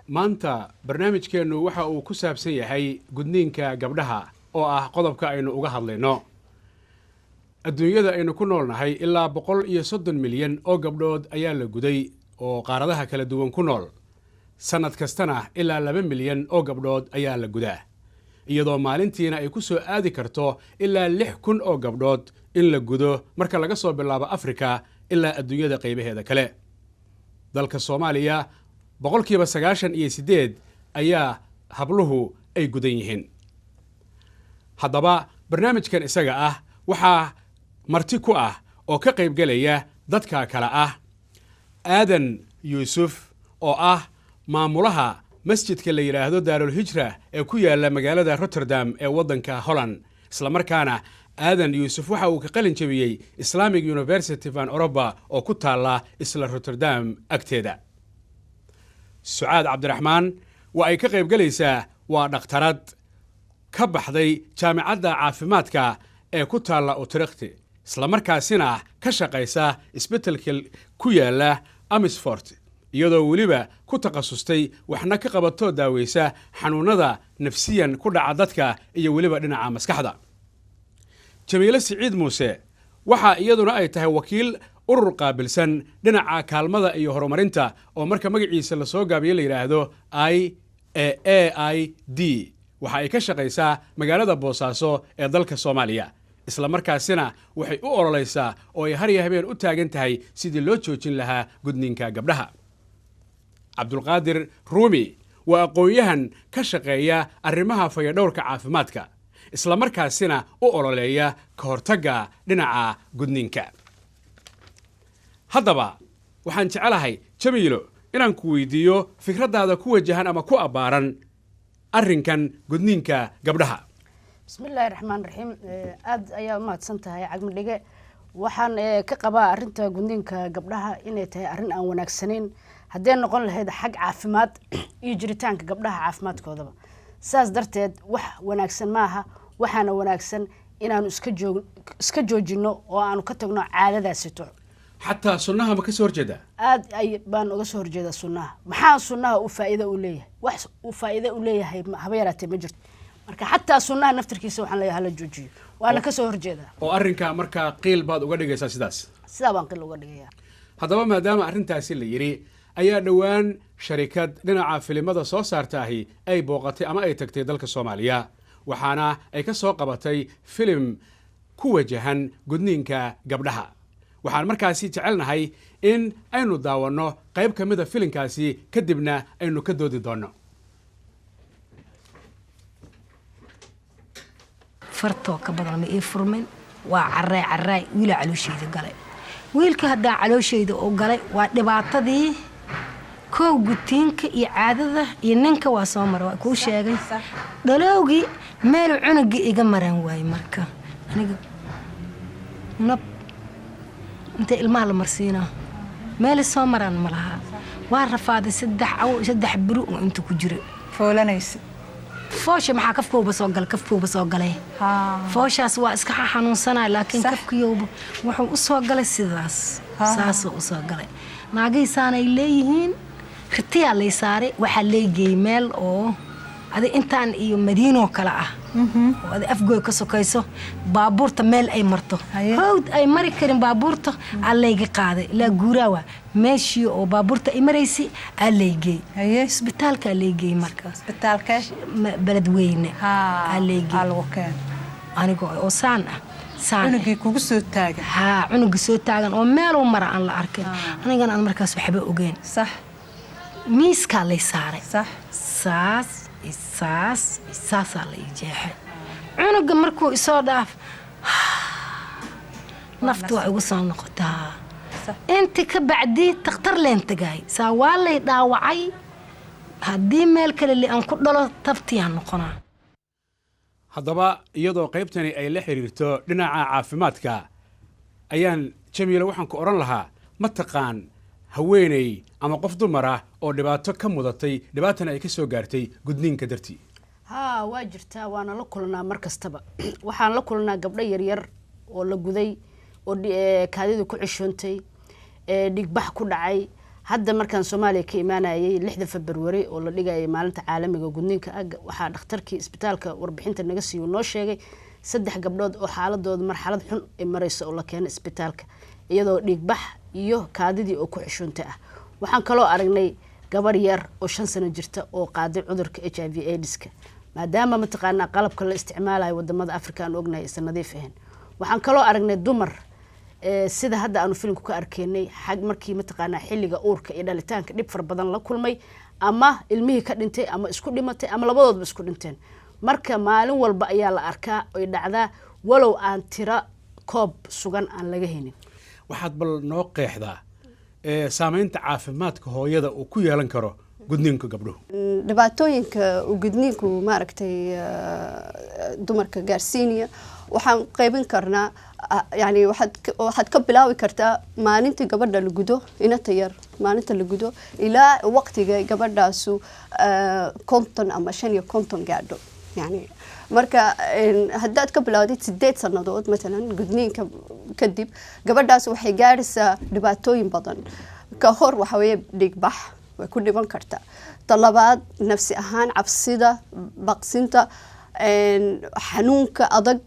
maanta barnaamijkeenu waxa uu ku saabsan yahay gudniinka gabdhaha oo ah qodobka aynu uga hadlayno. adduunyada aynu ku noolnahay ilaa 130 milyan oo gabdhood ayaa la guday oo qaaradaha kala duwan ku nool. sanad kastana ilaa 2 milyan oo gabdhood ayaa la gudaa, iyadoo maalintiina ay ku soo aadi karto ilaa 6,000 oo gabdhood in la gudo marka laga soo bilaabo Afrika ilaa adduunyada qaybaheeda kale. dalka Soomaaliya 98% ayaa habluhu ay gudan yihiin. haddaba barnaamijkan isaga ah waxaa marti ku ah oo ka qayb galaya dadka kale ah Aadan Yuusuf oo ah maamulaha masjidka la yiraahdo Daarul Hijra ee ku yaala magaalada Rotterdam ee waddanka Holland. isla markaana Aadan Yuusuf waxa uu ka qalin jabiyay Islamic University van Europa oo ku taala isla Rotterdam agteeda. Sucaad Cabdiraxmaan waa ay ka qayb galaysaa, waa dhakhtarad ka baxday jaamacadda caafimaadka ee ku taala Utrecht, isla markaasina ka shaqaysa isbitaalka ku yaala Amersfoort, iyadoo weliba ku takhasustay waxna ka qabato daaweysa xanuunada nafsiyan ku dhaca dadka iyo weliba dhinaca maskaxda. Jamiila Siciid Muuse waxa iyaduna ay tahay wakiil urur qaabilsan dhinaca kaalmada iyo horumarinta oo marka magaciisa la soo gaabiyo la yiraahdo IAID. waxa ay ka shaqaysaa magaalada Boosaaso ee dalka Soomaaliya, isla markaasina waxay u ololeysaa oo ay har iyo habeen u taagan tahay sidii loo joojin lahaa gudniinka gabdhaha. Cabdulqaadir Ruumi waa aqoon-yahan ka shaqeeya arrimaha fayadhowrka caafimaadka, isla markaasina u ololeeya ka hortagga dhinaca gudniinka. haddaba waxaan jecelahay Jamiilo inaan ku weydiiyo fikradaada ku wajahan ama ku abaaran arrinkan gudniinka gabdhaha. bismillaahi raxmaani raxiim. aad ayaa mahadsan tahay Cagmi Dhige. waxaan ka qabaa arrinta gudniinka gabdhaha inay tahay arrin aan wanaagsanayn haddii noqon lahayd xag caafimaad iyo jiritaanka gabdhaha caafimaadkoodaba. saas darteed wax wanaagsan maaha, waxaana wanaagsan inaanu iska joojino oo aanu ka tagno caadadaasito. xataa sunnaha ma ka soo horjeeda? aad ay baan uga soo horjeeda sunnaha. maxaa sunnaha uu faa'iido u leeyahay? wax uu faa'iido u leeyahay haba yaraatee ma jirto. marka xataa sunnaha naftirkiisa waxaan leeyahay la joojiyo, waana ka soo horjeeda. oo arrinka marka qiil baad uga dhigaysaa sidaas? sidaa baan qiil uga dhigayaa. haddaba maadaama arrintaasi la yiri, ayaa dhowaan sharikad dhinaca filimada soo saartaahi ay booqatay ama ay tagtay dalka Soomaaliya, waxaana ay ka soo qabatay filim ku wajahan gudniinka gabdhaha. waxaan markaasi jecelnahay in aynu daawanno qayb ka mid a filimkaasi, kadibna aynu ka doodi doonno. fartoo ka badan ma ii furmin, waa carraay wiila calooshayda galay. wiilka haddaa calooshayda oo galay waa dhibaatadii koow gutiinka iyo caadada iyo ninka waa soo mara, waa kuu sheegay. dhalowgii meelu cunugii iga maraan waaye. marka aniga nab inta ilmaha la marsiinaa meeli soo maraan ma laha. waa rafaaday 3 biro oo inta ku jira foolanaysa. foosha maxaa kafkooba soo galay. fooshaas waa iska xanuunsanaa, laakiin kafkiyooba wuxuu u soo galay sidaas. saasoo u soo galay. naagihiisaanay leeyihiin ritiyaa lay saaray, waxaa leegeeyey meel oo adi intaan iyo madiinoo kale ah oo adi afgooy ka sokayso. baabuurta meel ay marto hawd ay mari karin baabuurta aa layga qaaday ilaa guuraawa meeshii oo baabuurta ay maraysay aa laygeey. isbitaalka aa laygeey. marka isbitaalka beledweyne aa laygeey anigoo oo saan ah. cunugii kugu soo taagan. cunuga soo taagan oo meeluu mara aan la arkin. anigana aan markaas waxba ogeyn. sax. miiskaa lay saaray. sax. saasaa la ii jeexay. cunuga markuu isoo dhaaf naftu waa igu soo noqotaa. inta ka bacdii takhtar leen tagay. saa waa lay dhaawacay. haddii meel kale li aan ku dhalo tabtiyaan noqonaa. haddaba iyadoo qaybtani ay la xiriirto dhinaca caafimaadka, ayaan Jamiila waxaan ku oran lahaa, ma taqaan haweeney ama qof dumar ah oo dhibaato ka mudatay, dhibaatana ay ka soo gaartay gudniinka dartii? waa jirtaa, waana la kulnaa mar kastaba. waxaan la kulnaa gabdho yaryar oo la guday oo kaadida ku cishoontay, dhigbax ku dhacay, hadda markaan Soomaaliya ka imaanayay 6 February oo la dhigayay maalinta caalamiga gudniinka waxaa dhakhtarkii isbitaalka warbixinta naga siiyo noo sheegay 3 gabdhood oo xaaladooda marxalad xun ay marayso oo la keenay isbitaalka iyadoo dhiig bax iyo kaadidii oo ku xishunta ah waxaan kaloo aragnay gabar yar oo 5 sano jirta oo qaaday cudurka HIV/AIDS-ka maadaama mataqaanaa qalabka la isticmaalayo wadamada Afrika aan ognahay is nadiif ahayn waxaan kaloo aragnay dumar sida hadda aanu filimku ka arkaynay xag markii mataqaanaa xilliga uurka iyo dhalitaanka dhib far badan la kulmay ama ilmihii ka dhintay ama isku dhimatay ama labadoodba isku dhinteen marka maalin walba ayaa la arkaa oo dhacdaa walow aan tira koob sugan aan laga helin waxaad bal noo qeexdaa saameynta caafimaadka hooyada uu ku yeelan karo gudniinka gabdhuhu dhibaatooyinka uu gudniinku maaragtay dumarka gaarsiinaya waxaan qaybin karnaa yani waxaad ka bilaabi kartaa maalinta gabadha la gudo inta yar maalinta la gudo ilaa waqtiga gabadhaasu 50 ama 55 gaadho yani marka haddaad ka bilaawdid 8 sanadood مثلا gudniinka kadib gabadhaas waxay gaaraysaa dhibaatooyin badan ka hor waxa weeye dhiig bax way ku dhiban kartaa talabaad nafsi ahaan cabsida baqsinta xanuunka adag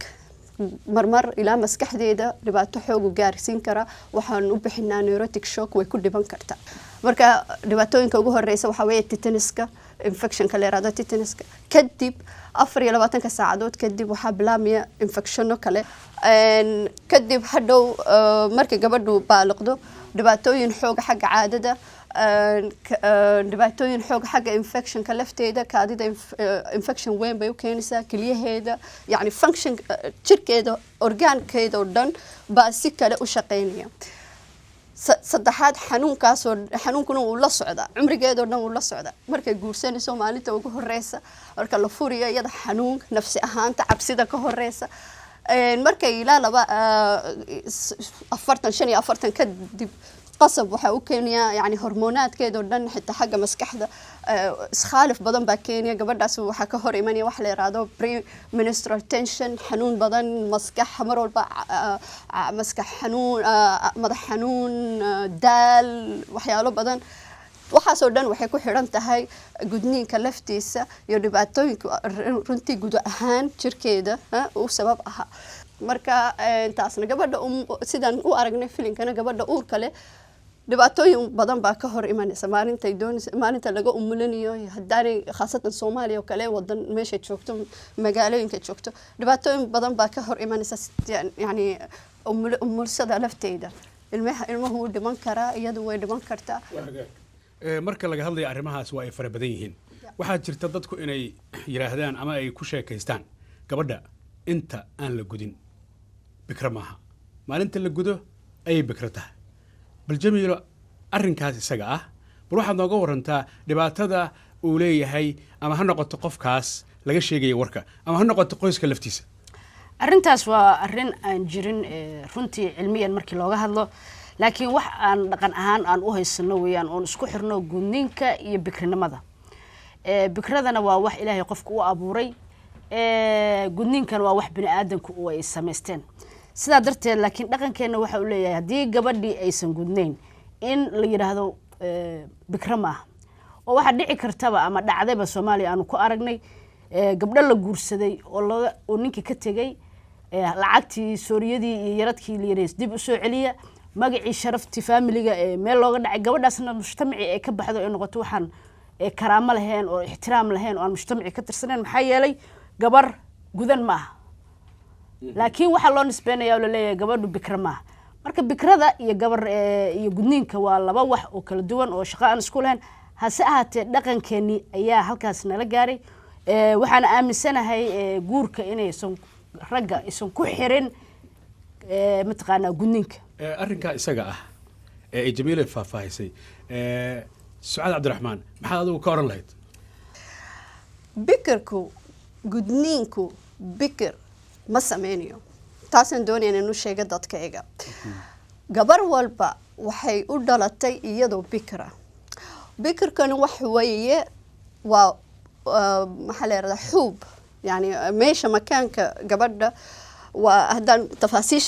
marmar ilaa maskaxdeeda dhibaato xoog u gaarsiin kara waxaan u bixinaa neurotic shock way ku dhiban kartaa marka dhibaatooyinka ugu horeysa waxa weeye tetanuska infection ka leerada tetanuska kadib 24 saacadood kadib waxa bilaabmaya infectiono kale kadib hadhow marka gabadhu baaliqdo dhibaatooyin xoog xagga caadada dhibaatooyin xoog xagga infection ka lafteeda kaadida infection weyn bay u keenaysaa kaliyaheeda yani function jirkeeda orgaankeeda oo dhan baa si kale u shaqeynaya saddexaad xanuunkuna uu la socdaa cumrigeeda oo dhan uu la socdaa markay guursanayso maalinta ugu horeysa marka la furiyo iyada xanuun nafsi ahaanta cabsida ka horeysa markay ilaa 45 kadib قصب waxa uu keenaya yani hormoonaadkeedo dhan xitaa xagga maskaxda iskhaalif badan baa keenaya gabadhaas waxa ka hor imanaya wax la yiraahdo premenstrual tension xanuun badan maskax mar walba maskax xanuun madax xanuun daal waxyaalo badan waxaasoo dhan waxay ku xiran tahay gudniinka laftiisa iyo dhibaatooyinka runtii guud ahaan jirkeeda uu sabab aha marka taasna gabadha sidaan u aragnay filimkana gabadha uurka leh dhibaatooyin badan baa ka hor imanaysa maalinta laga umulanayo haddaanay khaasatan Soomaaliya oo kale wadan meesha joogto magaalooyinka joogto dhibaatooyin badan baa ka hor imanaysa yani umulsada lafteeda ilmahu dhiman karaa iyadu way dhiman kartaa marka laga hadlayo arrimahaas waa ay fara badan yihiin waxaa jirta dadku inay yiraahdaan ama ay ku sheekaystaan gabadha inta aan la gudin bikra maaha maalinta la gudo ayay bikra tahay bal jamiilo arrinkaas isaga ah bal waxaad nooga warantaa dhibaatada uu leeyahay ama ha noqoto qofkaas laga sheegaya warka ama ha noqoto qoyska laftiisa arrintaas waa arrin aan jirin runtii cilmiyan markii looga hadlo laakiin wax aan dhaqan ahaan aan u haysano weeyaan oo isku xirno gudniinka iyo bikrinimada bikradana waa wax ilaahay qofka u abuuray gudniinkan waa wax bini aadamku oo ay sameysteen sidaa darteed laakiin dhaqankeena waxa uu leeyahay haddii gabadhii aysan gudnayn in la yiraahdo bikra maaha oo waxa dhici kartaba ama dhacdayba Soomaaliya aanu ku aragnay gabdho la guursaday oo ninkii ka tagay lacagtii sooriyadii iyo yaradkii liireys dib u soo celiya magacii sharaftii familiga meel looga dhacay gabadhaasna mujtamaci ay ka baxdo ay noqoto waxaan karaamo lahayn oo ixtiraam lahayn oo aan mujtamaci ka tirsaneen maxaa yeelay gabar gudan maaha laakiin waxa loo nisbeenayaa oo la leeyahay gabadhu bikra maaha marka bikrada iyo gabar iyo gudniinka waa laba wax oo kala duwan oo shaqo aan isku lahayn hase ahaatee dhaqankeeni ayaa halkaas nala gaaray waxaan aaminsanahay guurka inaysan ragga isan ku xirin mataqaanaa gudniinka arrinka isaga ah ee Jamiila faahfaahisay Sucaad Cabdiraxmaan maxaad adigu ka oran lahayd bikirku gudniinku bikir ma sameeyo taasan doonayna inuu sheego dadkayga gabar walba waxay u dhalatay iyadoo bikra bikirkan wax weeye waa maxaa la yiraahdaa xuub yani meesha makaanka gabadha وهدان تفاصيل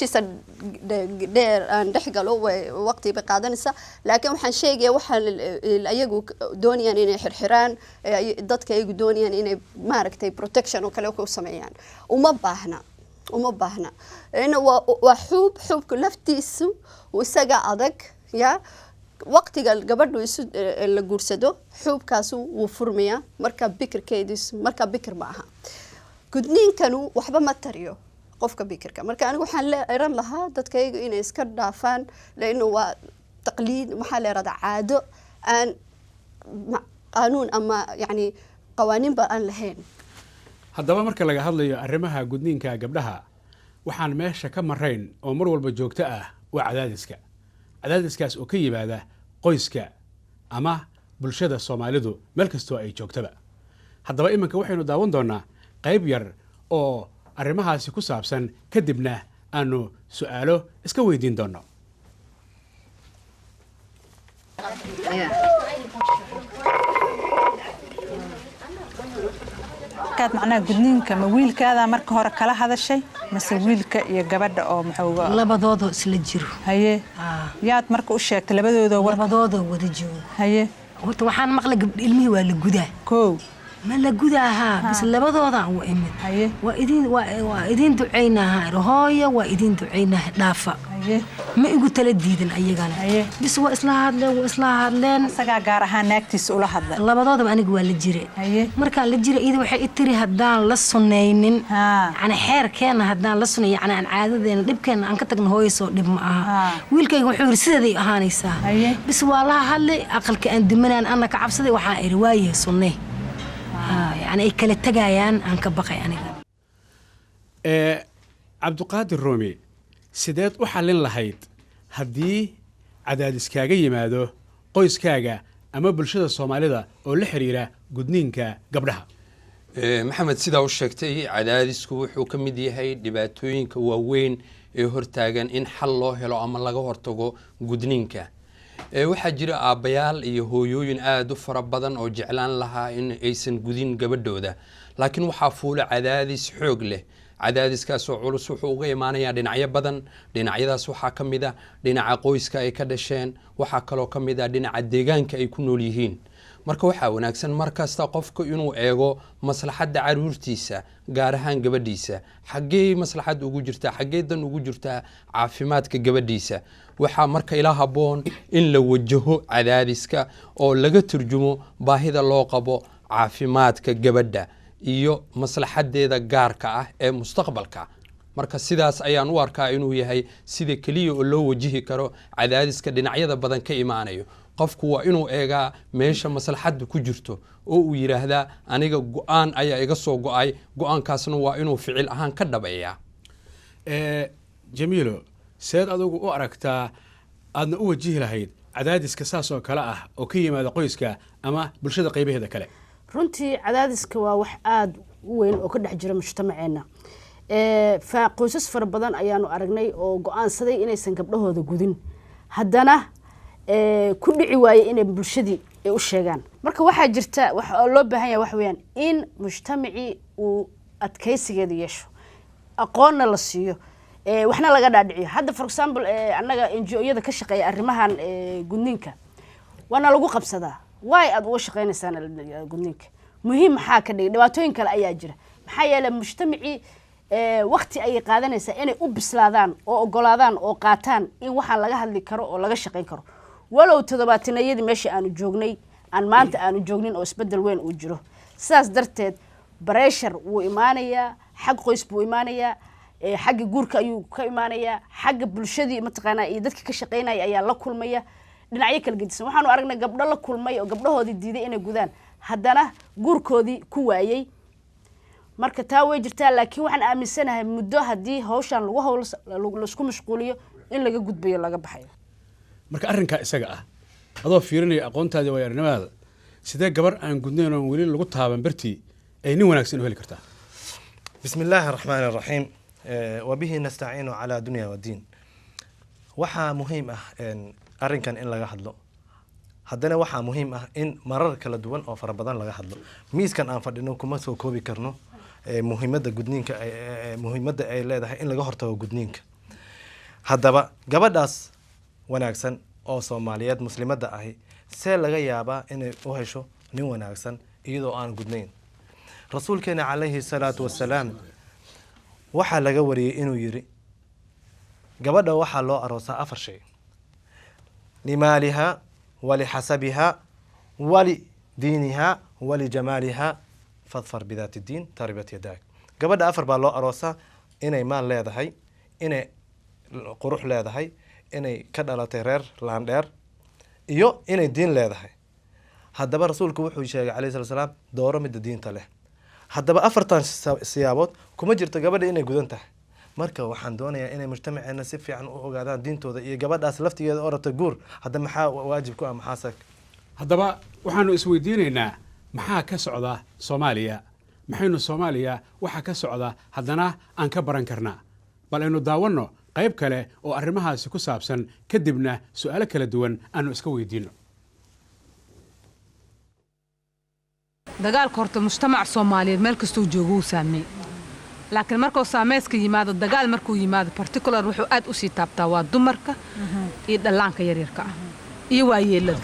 دير أن دحقلوا وقتي بقادنسا لكن وحن شيء وحن الأيجو دونيان إنه حرحران ضدك أيجو دونيان إنه ماركتي بروتكشن وكلوكو سمعيان وما باهنا إنه وحب كلفتيسو وسجع عدك يا وقتي قبل اللي جورسدو حب كاسو وفرمية مركب بكر كيدس مركب بكر معها كدنين كانوا وحبا ما تريو qofka bikirka marka anigu waxaan leeyahay lahaa dadkayga inay iska dhaafaan leeyno waa taqliid waxa la yiraahdaa caado aan qaanuun ama yani qawaaniin ba aan lahayn haddaba marka laga hadlayo arrimaha gudniinka gabdhaha waxaan meesha ka marayn oo mar walba joogto ah waa cadaadiskaas oo ka yimaada qoyska ama bulshada Soomaalidu meel kastoo ay joogtaba haddaba iminka waxaynu daawan doonaa qayb yar oo arrimahaasi ku saabsan kadibna aanu su'aalo iska weydiin doono kaad macnaa gudniinka ma wiilkaada marka hore kala hadashay mase wiilka iyo gabadha oo maxaa labadooda isla jiro haye yaad marka u sheegtay labadooda wada joogo haye horta waxaan maqlay gabdh ilmihii waa la gudaa koow ما لا جودها بس لا بدودا وإمد وإدين دعيناها رهاية وإدين دعيناها دافع ما يقول تلديدن أي جانا بس وإصلاح له وإصلاح لين سجع جارها نكتس ولا هذا لا بدودا ما نقول للجري مركان للجري إذا وحي يتري هدان للصنين أنا حير كان هدان للصنين يعني عن عادة ذين لب كان عن كتر هو يسوق لب معها ويلك يحور سيدي أهانيسا بس والله هاللي أقل كأن دمنا أنا كعبسدي وحائر رواية صنيه يعني أي كلا تجايان عن كبقى يعني. عبد القادر الرومي سيدات وحلين لهيد هدي عداد إسكاجي ماذا قيس كاجا أما بالشدة الصومالية أو الحريرة جدنينك قبلها. محمد سيدا وشكتي عداد إسكو حكم دي هاي دباتوين كوين هرتاجن إن حلله لو أما لقى هرتجو جدنينك. waxaa jira aabayaal iyo hooyooyin aad u fara badan oo jeclaan lahaa in aysan gudin gabadhooda laakiin waxaa fuula cadaadis xoog leh cadaadiskaas oo culus wuxuu uga imaanayaa dhinacyo badan dhinacyadaas waxaa ka mid ah dhinaca qoyska ay ka dhasheen waxaa kaloo ka mid ah dhinaca deegaanka ay ku nool yihiin marka waxaa wanaagsan markasta qofku inuu eego maslaxadda caruurtiisa gaar ahaan gabadhiisa xaggee maslaxad ugu jirtaa xaggee dan ugu jirtaa caafimaadka gabadhiisa waxaa marka ila haboon in la wajaho cadaadiska oo laga turjumo baahida loo qabo caafimaadka gabadha iyo maslaxadeeda gaarka ah ee mustaqbalka marka sidaas ayaan u arkaa inuu yahay sida kaliya oo loo wajihi karo cadaadiska dhinacyada badan ka imaanayo qofku waa inuu eegaa meesha maslaxaddu ku jirto oo uu yiraahdaa aniga go'aan ayaa iga soo go'ay go'aankaasna waa inuu ficil ahaan ka dhabeeyaa jamiilo seed adigu u aragtaa aadna u wajihi lahayd cadaadiska saas oo kale ah oo ka yimaada qoyska ama bulshada qaybaheeda kale runtii cadaadiska waa wax aad u weyn oo ka dhex jira mujtamaceena qoysas fara badan ayaanu aragnay oo go'aansaday inaysan gabdhahooda gudin haddana ku dhici waayay inay bulshadii ay u sheegaan marka waxaa jirta waxa loo baahan yahay wax weeyaan in mujtamacii uu adkaysigeeda yeesho aqoonna la siiyo waxna laga dhaadhiciyo hadda for example annaga NGO-yada ka shaqeeya arrimahan gudniinka waana lagu qabsadaa way aad uga shaqeynaysaan gudniinka muhiim maxaa ka dhigay dhibaatooyin kale ayaa jira maxaa yeelay mujtamacii waqti ay qaadanaysaa inay u bislaadaan oo ogolaadaan oo qaataan in waxaan laga hadli karo oo laga shaqeyn karo walow todobaatanayadii meesha aanu joognay aan maanta aanu joognin oo isbedel weyn uu jiro sidaas darteed pressure wuu imaanayaa xag qoys buu imaanayaa xagga guurka ayuu ka imaanayaa xagga bulshadii mataqaanaa iyo dadka ka shaqeynaya ayaa la kulmaya dhinacyo kala gedisan waxaanu aragnay gabdho la kulmay oo gabdhahoodii diiday inay gudaan haddana guurkoodii ku waayay marka taa way jirtaa laakiin waxaan aaminsanahay muddo haddii hawshan lagu isku mashquuliyo in laga gudbayo laga baxayo marka arrinkaa isaga ah adoo fiirinaya aqoontaadii waayo-aragnimadaada sidee gabar aan gudnayn oo weli lagu taaban bartii ay nin wanaagsan u heli kartaa بسم الله الرحمن الرحيم وبه نستعين على دنيا والدين waxaa muhiim ah arrinkan in laga hadlo haddana waxaa muhiim ah in marar kala duwan oo fara badan laga hadlo miiskan aan fadhino kuma soo koobi karno muhiimadda ay leedahay in laga hortago gudniinka. haddaba gabadhaas wanaagsan oo Soomaaliyeed muslimadda ahi see laga yaabaa inay u hesho nin wanaagsan iyadoo aan gudnayn? rasuulkeena calayhi salaatu wasalaam waxaa laga wariyey inuu yiri gabadha waxaa loo aroosaa 4 shay: limaaliha walixasabiha walidiiniha walijamaaliha fadfar bidaati diin taribat yadaak. gabadha 4 baa loo aroosaa: inay maal leedahay, inay qurux leedahay, inay ka dhalatay reer laandheer, iyo inay diin leedahay. haddaba rasuulku wuxuu sheegay calayhi salaatu wasalaam dooro midda diinta leh. haddaba 4tan siyaabood kuma jirto gabadha inay gudan tahay. marka waxaan doonayaa inay mujtamaceena si fiican u ogaadaan diintooda iyo gabadhaas laftigeeda oo rabta guur. hadda maxaa waajib ku ah, maxaa haddaba waxaanu isweydiinaynaa maxaa ka socda Soomaaliya? maxaynu Soomaaliya waxa ka socda haddana aan ka baran karnaa? bal aynu daawanno qayb kale oo arrimahaasi ku saabsan, kadibna su'aalo kala duwan aanu iska weydiino. dagaalka horta mujtamac Soomaaliyeed meel kastoo joogo uu saameeyay, laakiin markuu saameeyska yimaado dagaal markuu yimaado particular wuxuu aad u sii taabtaa waa dumarka iyo dhallaanka yaryarka ah iyo waayeelada.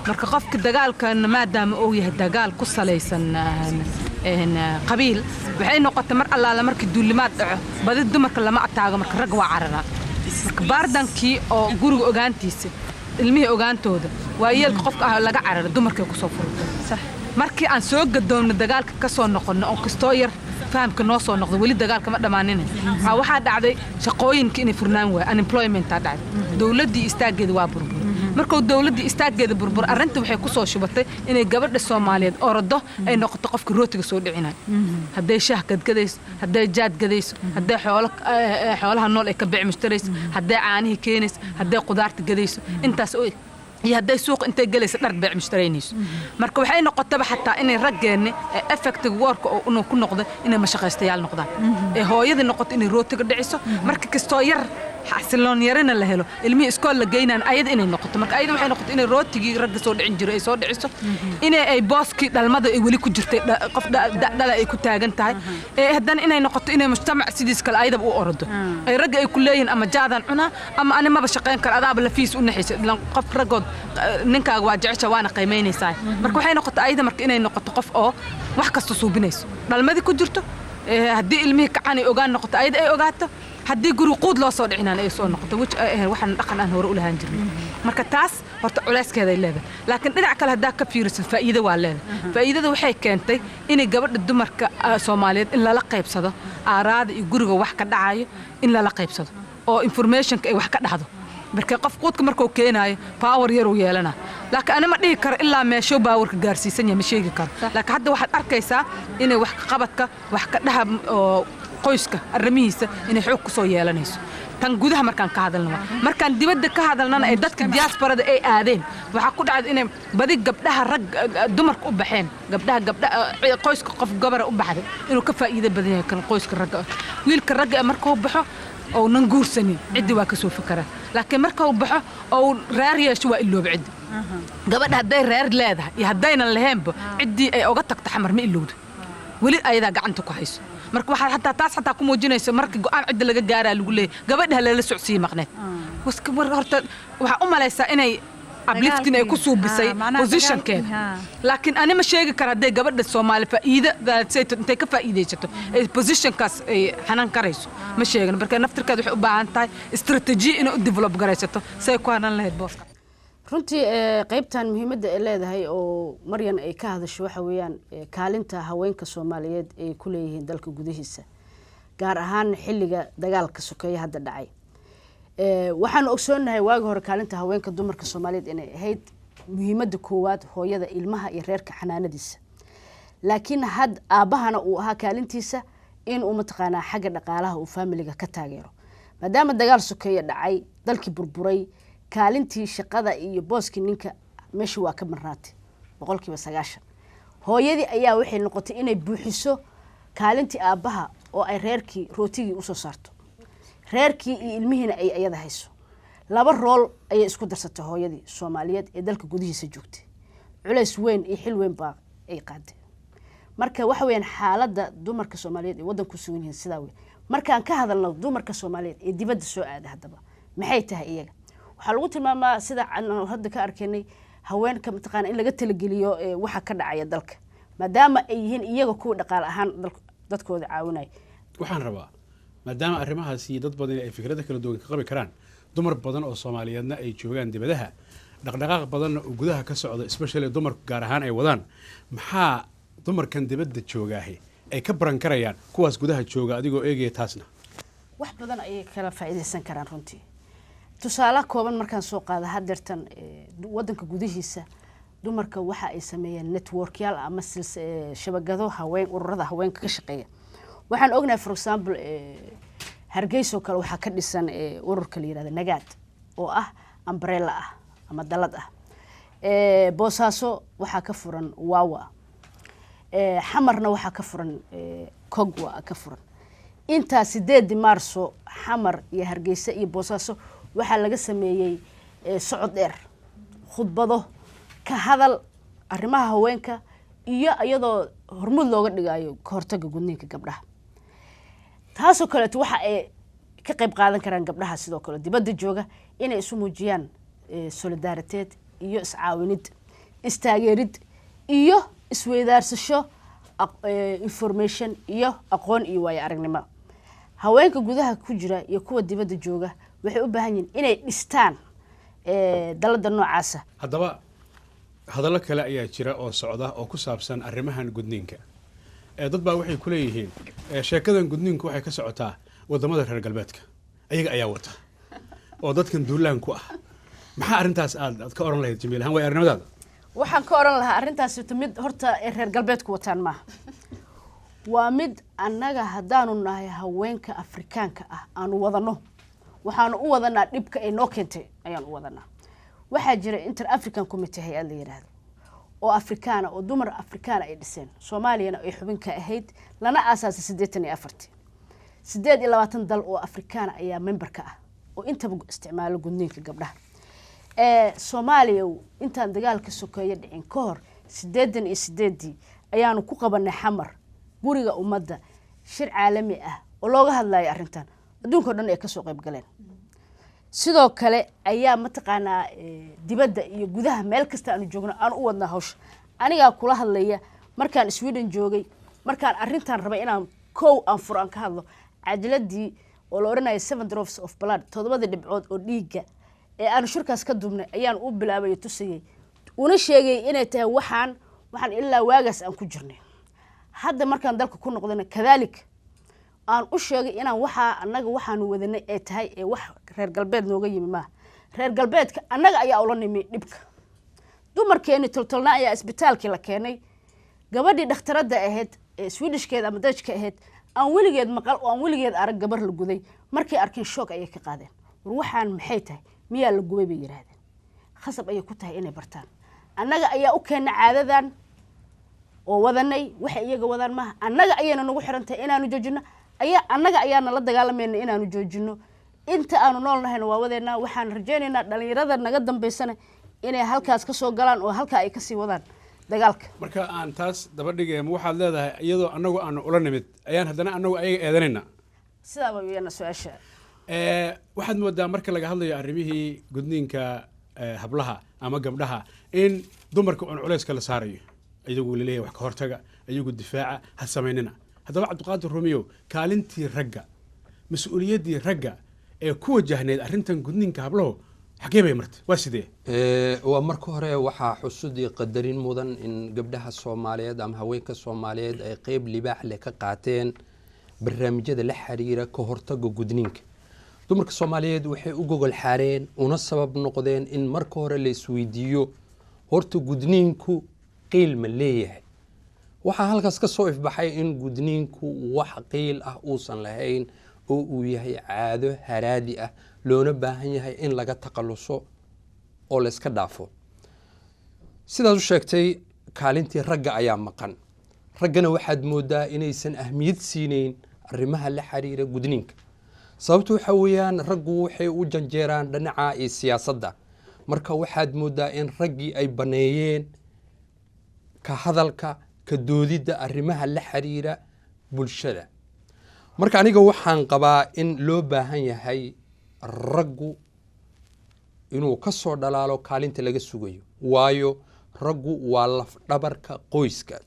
marka qofka dagaalkan maadaama uu yahay dagaal ku salaysan qabiil, waxay noqotay mar allaala markii duulimaad dhaco badi dumarka lama ataago, marka rag waa cararaan. marka baardankii oo guriga ogaantiisa ilmihii ogaantooda waayeelka qofka ah laga cararo dumarkay ku soo furtay. markii aan soo gadoonno dagaalka ka soo noqonno oo kastoo yar fahamka noo soo noqdo weli dagaalka ma dhamaanin. waxaa dhacday shaqooyinka inay furnaan waay, unemploymentaa dhacday, dowladdii istaageeda waa burbur. markuu dowladdii istaageeda burbur arrinta waxay ku soo shubatay inay gabadha Soomaaliyeed orado ay noqoto qofka rootiga soo dhicinayo. hadday shaah gadgadayso, hadday jaad gadayso, hadday xoolaha nool ay ka bic mushtarayso, hadday caanihii keenayso, hadday qudaarta gadayso, intaas oo iyo hadday suuq intay galayso dhar beec mushtareynayso. marka waxay noqotaba xataa inay raggeenne effective work oo inuu ku noqdo inay mashaqaystayaal noqdaan, ee hooyadii noqoto inay rootiga dhiciso. marka kastoo yar xasiloon yarina la helo ilmihii iskool la geynaan ayada inay noqoto. marka ayada waxay noqotay inay rootigii ragga soo dhicin jiray ay soo dhiciso, inay ay booskii dhalmada ay weli ku jirtay qof dhala ay ku taagan tahay, ee haddana inay noqoto inay mujtamac sidiis kale ayadaba u orado. ay ragga ay ku leeyihiin ama jaadaan cunaa ama ani maba shaqayn kara, adaaba lafiis u naxaysa qof raggood ninkaaga waa jecesha waana qiimaynaysaa. marka waxay noqotay ayada marka inay noqoto qof oo wax kasta suubinayso, dhalmadii ku jirto, haddii ilmihii kacan ay ogaan noqoto ayada ay ogaato, haddii guri quud loo soo dhicinaan ay soo noqoto waxaan dhaqan aan hore u lahaan jirnay. marka taas horta culeyskeeda ay leedahay. laakiin dhinac kale haddaa ka fiiriso faa'iido waa leedahay. faa'iidada waxay keentay inay gabadha dumarka Soomaaliyeed in lala qaybsado aaraada iyo guriga wax ka dhacayo in lala qaybsado oo informationka ay wax ka dhaxdo. marka qof quudka markuu keenayo power yar uu yeelana, laakiin ana ma dhihi karo ilaa meesho powerka gaarsiisan yahay ma sheegi karo. laakiin hadda waxaad arkaysaa inay wax ka qabadka wax ka dhaha oo qoyska arrimihiisa inay xoog ku soo yeelanayso. tan gudaha markaan ka hadalno, markaan dibadda ka hadalnana ay dadka diasporada ay aadeen, waxaa ku dhacday inay badi gabdhaha rag dumarka u baxeen, gabdhaha qoyska qof gabara u baxday inuu ka faa'iido badan yahay kan qoyska ragga. wiilka ragga markuu baxo oo nan guursanin ciddi waa ka soo fikraa, laakiin markuu baxo oo reer yeesho waa iloob ciddi. gabadha hadday reer leedahay iyo haddaynan lahaynba ciddii ay uga tagto xamar ma ilowda, weli ayadaa gacanta ku hayso. marka waxaa hataa taas hataa ku muujinaysa markii go'aan cidda laga gaaraa lagu leeyahay gabadha lala socodsiiyey maqneed. horta waxaa u malaysaa inay uplifting ay ku suubisay positionkeeda, laakiin ani ma sheegi kara hadday gabadha Soomaali faa'iidadaasayto intay ka faa'iidaysato ay positionkaas ay xanan karayso ma sheegin. marka naftirkeeda waxay u baahan tahay istiraatiiji inay u develop garaysato say ku hanan lahayd booska. runtii qaybtan muhiimadda ay leedahay oo Maryan ay ka hadasho waxa weeyaan kaalinta haweenka Soomaaliyeed ay ku leeyihiin dalka gudihiisa, gaar ahaan xilliga dagaalka sokeeye hadda dhacay. waxaan ogsoonahay waagi hore kaalinta haweenka dumarka Soomaaliyeed inay ahayd muhiimadda koowaad hooyada ilmaha iyo reerka xanaanadiisa, laakiin had aabahana uu ahaa kaalintiisa in uu mataqaanaa xagga dhaqaalaha uu familiga ka taageero. maadaama dagaal sokeeye dhacay dalkii burburay, kaalintii shaqada iyo booskii ninka meesha waa ka marnaatay 90%. hooyadii ayaa waxay noqotay inay buuxiso kaalintii aabaha oo ay reerkii rootigii u soo saarto, reerkii iyo ilmihiina ay ayada hayso. laba rool ayay isku darsatay hooyadii Soomaaliyeed ee dalka gudihiisa joogtay. culays weyn iyo xil weyn baa ay qaaday. marka waxa weeyaan xaaladda dumarka Soomaaliyeed ee waddanku sugan yihiin sidaa weey markaan ka hadalno dumarka Soomaaliyeed ee dibadda soo aada haddaba maxay tahay iyaga waxaa lagu tilmaamaa sida aan hadda ka arkaynay haweenka mataqaan in laga talageliyo waxa ka dhacaya dalka maadaama ay yihiin iyaga kuwa dhaqaale ahaan dadkooda caawinay waxaan rabaa maadaama arrimahaasi dad badan ay fikrado kala duwan ka qabi karaan dumar badan oo Soomaaliyeedna ay joogaan dibadaha dhaqdhaqaaq badan oo gudaha ka socda especially dumar gaar ahaan ay wadaan maxaa dumarkan dibadda joogaahay ay ka baran karayaan kuwaas gudaha jooga adigoo eegaya taasna wax badan ayay kala faa'iideysan karaan runtii tusaale kooban markaan soo qaado hadeertan waddanka gudihiisa dumarka waxa ay sameeyeen networkyaal ama shabakado haween ururada haweenka ka shaqeeya waxaan ognahay for example Hargeysa kale waxa ka dhisan ururka la yiraahdo Nagaad oo ah umbrella ah ama dalad ah Boosaaso waxa ka furan Wawa Xamarna waxa ka furan Kogwa ka furan inta 8 Maarso Xamar iyo Hargeysa iyo Boosaaso waxa laga sameeyay socod dheer khudbado ka hadal arrimaha haweenka iyo iyadoo hormud looga dhigayo ka hortagga gudniinka gabdhaha taasoo kale waxa ay ka qayb qaadan karaan gabdhaha sidoo kale dibadda jooga inay isu muujiyaan solidarity iyo iscaawinid istaageerid iyo isweydaarsasho information iyo aqoon iyo way aragnimo haweenka gudaha ku jira iyo kuwa dibadda jooga waxay u baahan yihiin inay dhistaan dalada noocaas haddaba hadallo kale ayaa jira oo socda oo ku saabsan arrimahan gudniinka dad baa waxay ku leeyihiin sheekadan gudniinku waxay ka socotaa wadamada reer galbeedka ayaga ayaa wata oo dadkan duulaan ku ah maxaa arrintaas aad ka oran lahayd Jamiil ahaan way arrimadaada waxaan ka oran lahaa arrintaas mid horta reer galbeedku wataan ma waa mid annaga haddaanu nahay haweenka Afrikaanka ah aanu wadano waxaanu u wadanaa dhibka ay noo keentay ayaan u wadanaa waxaa jira Inter African Committee hay'ad la yiraahdo oo Afrikaana oo dumar Afrikaana ay dhiseen Soomaaliyana ay xubin ka ahayd lana aasaasay 28 dal oo Afrikaana ayaa member ka ah oo inta isticmaalo gudniinka gabdhaha Soomaaliya intaan dagaalka sokeeye dhicin ka hor 88 ayaanu ku qabanay Xamar guriga ummadda shir caalami ah oo looga hadlayo arrintan adduunka dhan ay ka soo qayb galeen sidoo kale ayaa mataqaanaa dibadda iyo gudaha meel kasta aanu joogno aan u wadnaa hawsha aniga kula hadlaya markaan Sweden joogay markaan arrintan rabay inaan aan furaan ka hadlo cadiladii oo la oranayo 7 drops of blood 7 dhibcood oo dhiiga ee aan shirkaas ka dubnay ayaan u bilaabay tusayay una sheegay inay tahay waxaan ilaa waagaas aan ku jirnay hadda markaan dalka ku noqdana kadalik aan u sheegay inaan annaga waxaanu wadanay ay tahay ee wax reer galbeed nooga yimi ma reer galbeedka annaga ayaa ula nimi dhibka dumarkeena toltolna ayaa isbitaalkii la keenay gabadhii dhakhtarada ahayd ee Swedishkeeda ama Dutchka ahayd aan weligeed maqal oo aan weligeed arag gabar la guday markay arkeen shock ayay ka qaadeen war waxaan maxay tahay miyaa la gubay bay yiraahdeen khasab ayay ku tahay inay bartaan annaga ayaa u keenay caadadan oo wadanay waxa iyaga wadaan ma annaga ayayna nagu xirantahay inaanu joojino annaga ayaana la dagaalamayna inaanu joojino inta aanu noolnahayna waa wadeena waxaan rajaynaynaa dhalinyarada naga dambeysana inay halkaas ka soo galaan oo halka ay ka sii wadaan dagaalka marka aan taas daba dhigay waxaad leedahay iyadoo annagu aanu ula nimid ayaan haddana annagu ayaga eedanayna sidaaba weeyana su'aasha waxaad moodaa marka laga hadlayo arrimihii gudniinka hablaha ama gabdhaha in dumarka aan culayska la saarayo iyagu leeyahay wax ka hortaga iyagu difaaca ha sameynina haddaba Cabdiqaadir Rumiyo kaalintii ragga mas'uuliyadii ragga ee ku wajahneed arrintan gudniinka hablaha xagee bay martay waa sidee waa marka hore waxaa xusudii qadarin mudan in gabdhaha Soomaaliyeed ama haweenka Soomaaliyeed ay qayb libaax leh ka qaateen barnaamijyada la xiriira ka hortagga gudniinka dumarka Soomaaliyeed waxay u gogol xaareen una sabab noqdeen in marka hore la isweydiiyo horta gudniinku qiil ma leeyahay waxaa halkaas ka soo ifbaxay in gudniinku wax qiil ah uusan lahayn oo uu yahay caado haraadi ah loona baahan yahay in laga taqaluso oo la iska dhaafo sidaas u sheegtay kaalintii ragga ayaa maqan raggana waxaad moodaa inaysan ahmiyad siinayn arrimaha la xiriira gudniinka sababtu waxa weeyaan raggu waxay u janjeeraan dhinaca siyaasadda marka waxaad moodaa in raggii ay baneeyeen ka hadalka ka doodidda arrimaha la xiriira bulshada. marka aniga waxaan qabaa in loo baahan yahay raggu inuu ka soo dhalaalo kaalinta laga sugayo, waayo raggu waa lafdhabarka qoyska.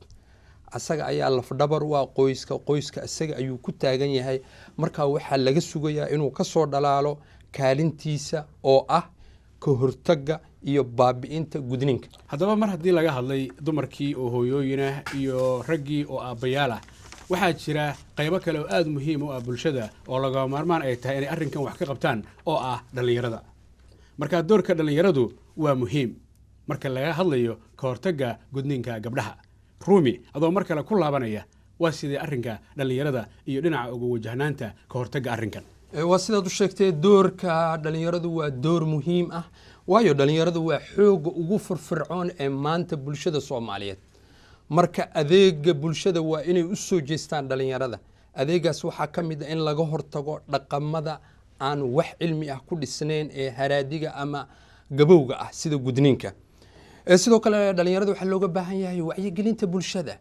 asaga ayaa lafdhabar u ah qoyska asaga ayuu ku taagan yahay. marka waxaa laga sugayaa inuu ka soo dhalaalo kaalintiisa oo ah ka hortagga iyo baabi'inta gudniinka. haddaba mar haddii laga hadlay dumarkii oo hooyooyinah iyo raggii oo aabbayaal ah, waxaa jira qaybo kale oo aada muhiim u ah bulshada oo laga maarmaan ay tahay inay arrinkan wax ka qabtaan oo ah dhallinyarada. marka doorka dhallinyaradu waa muhiim marka laga hadlayo ka hortagga gudniinka gabdhaha. ruumi adoo mar kale ku laabanaya, waa sidee arrinka dhallinyarada iyo dhinaca uga wajahnaanta ka hortagga arrinkan? waa sidaad u sheegtay, doorka dhallinyaradu waa door muhiim ah, waayo dhallinyaradu waa xoogga ugu firfircoon ee maanta bulshada Soomaaliyeed. marka adeega bulshada waa inay u soo jeestaan dhallinyarada. adeegaas waxaa ka mid ah in laga hortago dhaqamada aan wax cilmi ah ku dhisnayn ee haraadiga ama gabowga ah sida gudniinka. sidoo kale dhallinyarada waxaa looga baahan yahay wacyigelinta bulshada.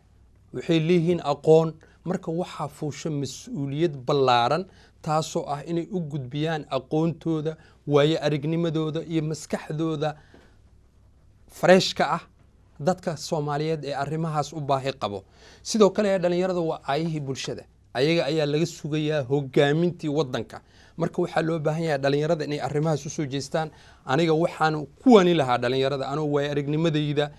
waxay leeyihiin aqoon, marka waxaa fuusha mas-uuliyad ballaaran taasoo ah inay u gudbiyaan aqoontooda, waayo aragnimadooda iyo maskaxdooda freeshka ah dadka Soomaaliyeed ee arrimahaas u baahi qabo. sidoo kale dhallinyarada waa aayihii bulshada, ayaga ayaa laga sugayaa hogaamintii wadanka. marka waxaa loo baahan yahay dhallinyarada inay arrimahaas u soo jeestaan. aniga waxaan ku wani lahaa dhallinyarada anoo waayo aragnimadayda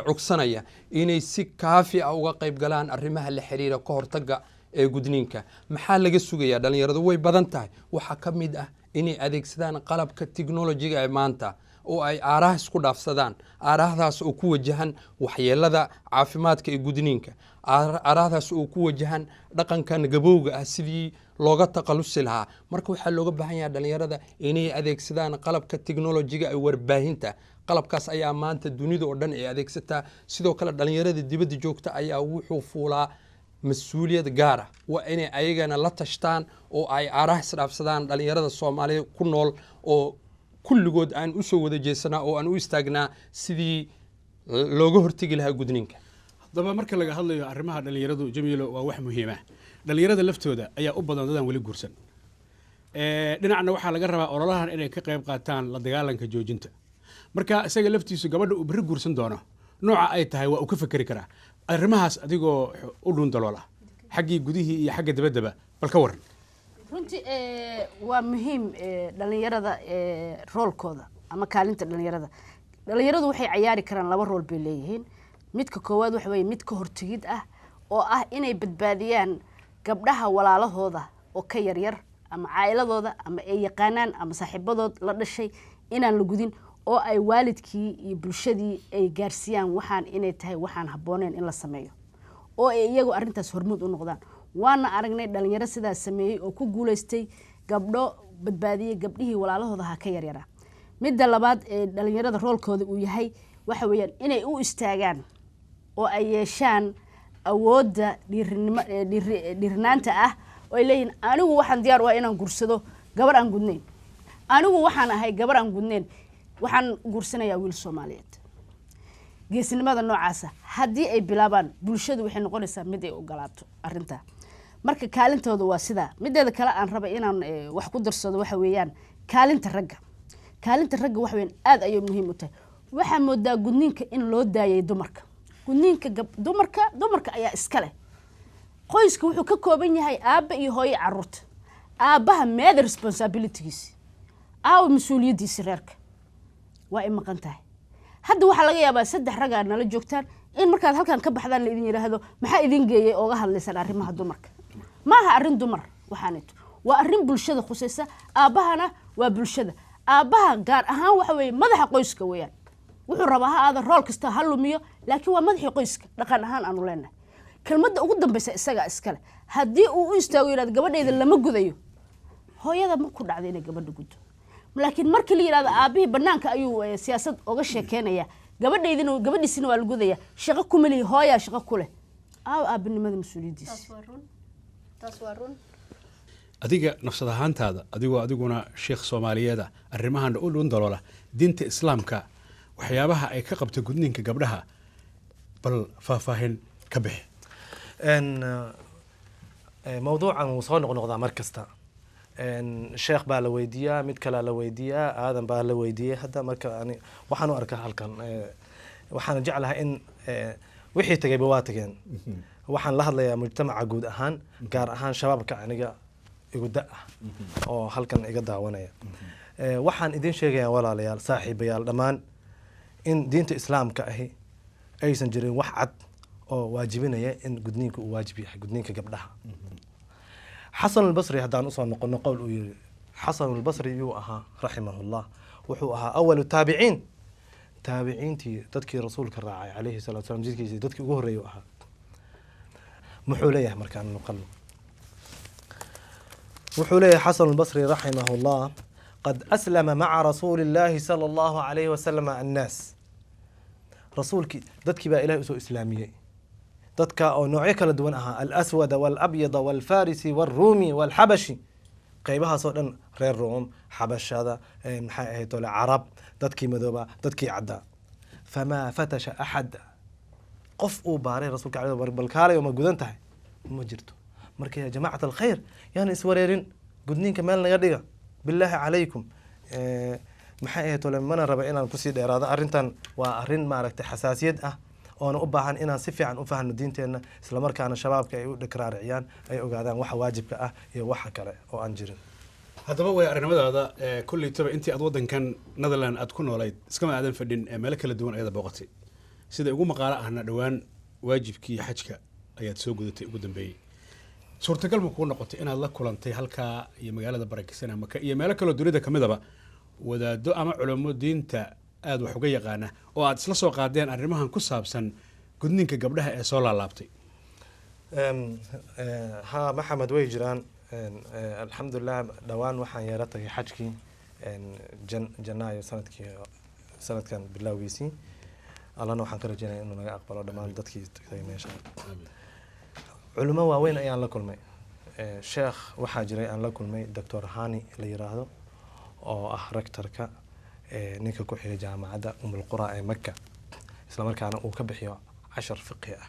cugsanaya inay si kaafi ah uga qayb galaan arrimaha la xiriira ka hortagga ee gudniinka. maxaa laga sugayaa dhallinyaradu? way badan tahay. waxaa ka mid ah inay adeegsadaan qalabka tiknolojiga ee maanta oo ay aaraha isku dhaafsadaan, aarahdaas oo ku wajahan waxyeelada caafimaadka ee gudniinka, aarahdaas oo ku wajahan dhaqankan gabowga ah sidii looga taqalusi lahaa. marka waxaa looga baahan yahay dhallinyarada inay adeegsadaan qalabka tiknolojiga ee warbaahinta. qalabkaas ayaa maanta dunida oo dhan ay adeegsataa. sidoo kale dhallinyarada dibadda joogta ayaa wuxuu fuulaa mas-uuliyad gaar ah. waa inay ayagana la tashtaan oo ay aaraha isdhaafsadaan dhallinyarada Soomaaliyeed ku nool, oo kulligood aan u soo wada jeesanaa oo aan u istaagnaa sidii looga hortegi lahaa gudniinka. haddaba marka laga hadlayo arrimaha dhallinyaradu, Jamiilo, waa wax muhiim ah. dhallinyarada laftooda ayaa u badan dadaan weli guursan. dhinacna waxaa laga rabaa ololahan inay ka qayb qaataan la dagaalanka joojinta. marka isaga laftiisu gabadha uu berri guursan doono nooca ay tahay waa uu ka fekeri karaa. arrimahaas adigoo u dhuun daloola xaggii gudihii iyo xagga dabaddaba bal ka waran. runtii waa muhiim dhallinyarada roolkooda ama kaalinta dhallinyarada. dhallinyaradu waxay cayaari karaan laba rool bay leeyihiin. midka koowaad waxa weeye mid ka hortegid ah oo ah inay badbaadiyaan gabdhaha walaalahooda oo ka yaryar ama caa'iladooda ama ay yaqaanaan ama saaxiibadood la dhashay inaan la gudin, oo ay waalidkii iyo bulshadii ay gaarsiiyaan waxaan inay tahay waxaan habbooneen in la sameeyo, oo ay iyagu arrintaas hormuud u noqdaan. waana aragnay dhalinyaro sidaas sameeyey oo ku guulaystay gabdho badbaadiyey gabdhihii walaalahooda ha ka yaryara. midda labaad ee dhalinyarada roolkooda uu yahay waxa weeyaan inay u istaagaan oo ay yeeshaan awoodda dhiirinaanta ah oo ay leeyihiin anigu waxaan diyaar u ah inaan guursado gabar aan gudnayn, anigu waxaan ahay gabar aan gudnayn, waxaan guursanayaa wiil Soomaaliyeed. geesinimada noocaasa haddii ay bilaabaan bulshadu waxay noqonaysaa mid ay ogolaato arrinta. marka kaalintooda waa sidaa. mideeda kale aan rabay inaan wax ku darsado waxa weeyaan kaalinta ragga. kaalinta ragga waxa weeyaan aad ayay muhiim u tahay. waxaa moodaa gudniinka in loo daayay dumarka. gudniinka dumarka ayaa iska leh. qoyska wuxuu ka kooban yahay aabba iyo hooyo carruurta. aabbaha meeda responsibilities aaw mas-uuliyadiisa reerka waa ay maqan tahay. hadda waxaa laga yaabaa 3 rag nala joogtaan in markaad halkan ka baxdaan la idin yiraahdo maxaa idin geeyay oo ga hadlaysan arrimaha dumarka. maaha arrin dumar waxaanito, waa arrin bulshada khusaysa. aabbahana waa bulshada. aabbaha gaar ahaan waxa weeye madaxa qoyska weeyaan. wuxuu rabaa ha aada rool kasta ha lumiyo, laakiin waa madaxii qoyska dhaqan ahaan aanu leenahay. kelmadda ugu dambaysa isaga iskale. haddii uu u istaago yiraahdo gabadheeda lama gudayo, hooyada ma ku dhacday inay gabadha gudo. laakiin markii la yiraahdo aabihii banaanka ayuu siyaasad uga sheekeynaya, gabadhiisina waa la gudaya, shaqo kuma leeyahay, hooyaa shaqo ku leh. aabbinimada mas-uuliyadiisa. taas waa run. adiga nafsad ahaantaada adiguna sheekh Soomaaliyeed arrimahan u dhuun daloola diinta Islaamka waxyaabaha ay ka qabto gudniinka gabdhaha bal faahfaahin ka bixi. mawduucan wuu soo noqnoqdaa mar kasta. sheekh baa la weydiiyaa, mid kalea la weydiiyaa, aadan baa la weydiiyey. hadda marka waxaan u arkaa halkan waxaan jeclahay in wixii tagayba waa tageen. waxaan la hadlayaa mujtamaca guud ahaan, gaar ahaan shabaabka aniga igu da ah oo halkan iga daawanaya. waxaan idin sheegayaa walaalayaal, saaxiibayaal dhammaan, in diinta islaamka ahi aysan jirin wax cad oo waajibinaya in gudniinka uu waajib yahay, gudniinka gabdhaha. xasan albasri haddaan usoo noqono qowl uu yiri, xasan albasri yuu ahaa raximahullah, wuxuu ahaa awalu taabiciin, taabiciintii dadkii rasuulka raacay calayhi salatu wasalam, jidkiisii dadkii ugu horreeyay ahaa. muxuu leeyahay markaan noqono? wuxuu leeyahay xasan albasri raximahullah: qad aslama maca rasuuli illaahi sala allahu calayhi wasalam annaas. rasuulkii dadkii baa ilahay usoo islaamiyey, dadka oo noocyo kala duwan ahaa: alaswada waalabyada waalfarisi waalruumi waalxabashi. qaybahaasoo dhan reer ruum, xabashada, maxay ahayd ole carab, dadkii madooba, dadkii caddaa. famaa fatasha axad, qof uu baaray rasuulka calaih bal kaalay ma gudan tahay ma jirto. marka yaa jamacat alkhayr, yaan iswareerin, gudniinka meel naga dhiga bilaahi calaykum. maxay ahayd ole mana raba inaan kusii dheeraado. arrintan waa arrin maaragtay xasaasiyad ah oona u baahan inaan si fiican u fahno diinteenna, islamarkaana shabaabka ay u dhikraariciyaan, ay ogaadaan waxa waajibka ah iyo waxa kale oo aan jirin. haddaba way arrimadaada kullaytaba intii aad waddankan Netherland aad ku noolayd iskama aadan fadhin meelo kala duwan ayada booqatay. sida ugu maqaalo ahna dhowaan waajibkii xajka ayaad soo gudatay ugu dambeeyey. suurtagal ma kuu noqotay inaad la kulantay halkaa iyo magaalada barakeysan Maka iyo meelo kaloo dunida ka midaba wadaado ama culamo diinta aad wax uga yaqaana oo aad isla soo qaadeen arrimahan ku saabsan gudniinka gabdhaha ee soo laalaabtay? ha maxamed, way jiraan. alxamdulilah, dhowaan waxaan yeera tagay xajkii janaayo sanadkan bilowgiisii. allana waxaan ka rajeynaya inuu naga aqbalo dhammaan dadkii tagay meesha. culimo waaweyn ayaan la kulmay. sheekh waxaa jiray aan la kulmay, doctor hani la yiraahdo, oo ah rectorka ninka ku xigay jaamacadda umulqura ee Maka, isla markaana uu ka bixiyo 10 fiqhi ah.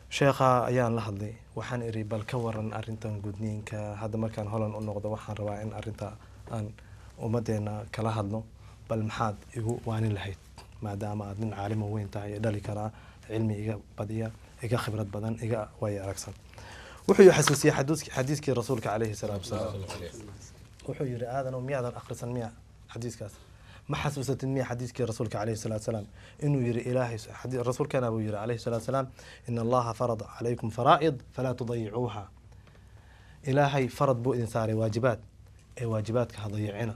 sheekha ayaan la hadlay, waxaan iri bal ka waran arrintan gudniinka. hadda markaan Holland u noqdo waxaan rabaa in arrinta aan ummadeena kala hadlo, bal maxaad igu waanin lahayd, maadaama aad nin caalimo weyn tahay ee dhali karaa cilmi iga badiya, iga khibrad badan, iga way aragsan. wuxuu xasuusiyay xadiiskii rasuulka calayhi salaatu wasalaam. wuxuu yiri aadan miyaadan akhrisan miya xadiiskaas? ma xasuusatid miya xadiiskii rasuulka calayhi salaatu wasalaam inuu yiri ilaahay rasuulkana uu yiri calayhi salaatu wasalaam: in allaha farada calaykum faraa'id falaa tudayicuuha. ilaahay farad buu idin saaray waajibaad, ee waajibaadka ha dayicina,